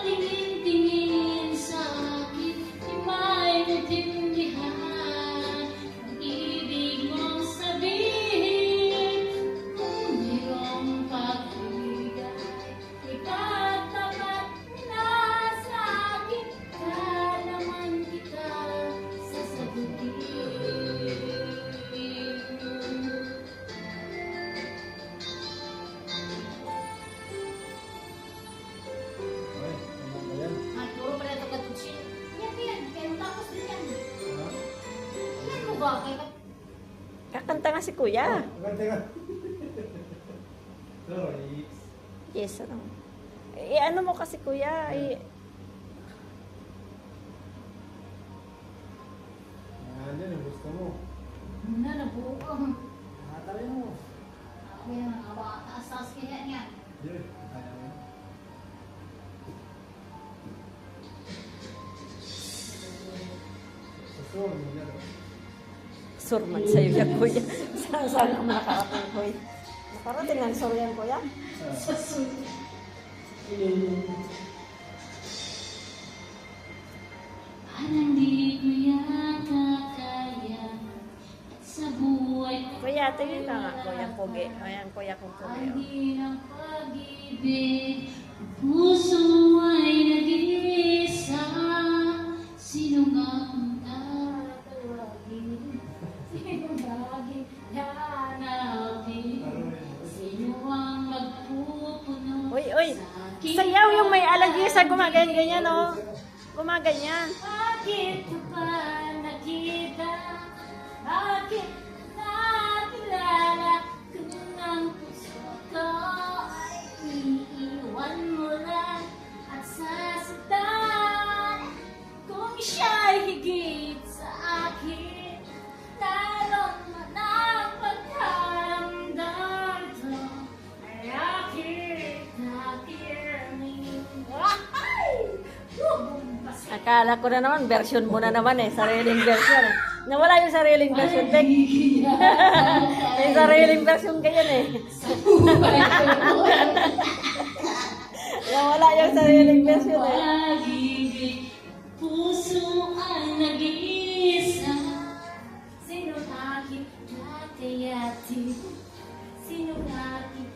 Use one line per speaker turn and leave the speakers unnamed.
tingin-tingin sa akin, di maintindihan ang ibig mong sabihin. Kung mayroong pagbigay, ipagtapat na sa akin, kalaman kita sasagutin.
Ay, ano ba yan?
Ay, puro pala ito katutsin. Yan, kaya matapos din yan.
Ha?
Yan mo ba? Kaya
Kakanta nga si Kuya.
Teka. Sorry.
Yes, ano. Ano mo kasi Kuya?
Yan yan, ang gusto mo.
muna nabuo ang
Nakatali mo.
ako yung taas-taas kaya niya.
Yan, kaya mo. Susunod mo yan.
Surman sa'yo yan, Kuya. Saan ka makakarating, Kuya? Nakarating ang sur yan, Kuya?
Sa sunod. Parang di ko yata kaya at sa buhay ko
Kuya, tingin ka nga, Kuya Pugi. Ayan, Kuya kong Pugi.
ang
Oh.
hirang pag-ibig. Ang puso ay nag-iisa. Sino nga ang tatawagin? Sino laging hanapin? Sino ang magpupuno
Uy, uy.
sa aking
Sayaw yung may alagisa, gumaganyan, oh. Gumaganyan.
Bakit ka pa nakita? Bakit nakilala? Kung ang puso ko ay iiwan mo lang at sasaktan. Kung siya'y higit sa akin, naroon man ang pagkaramdam ko ay aking nakiramin. Ay! Bumabas ka.
Akala ko na naman, version mo na naman eh. Sariling version eh. Nawala yung sariling version, Tek. May sariling version ka yan eh. Nawala yung sariling version eh.
Pag-ibig, puso ang nag-iisa. Sino aking nakayati? Sino aking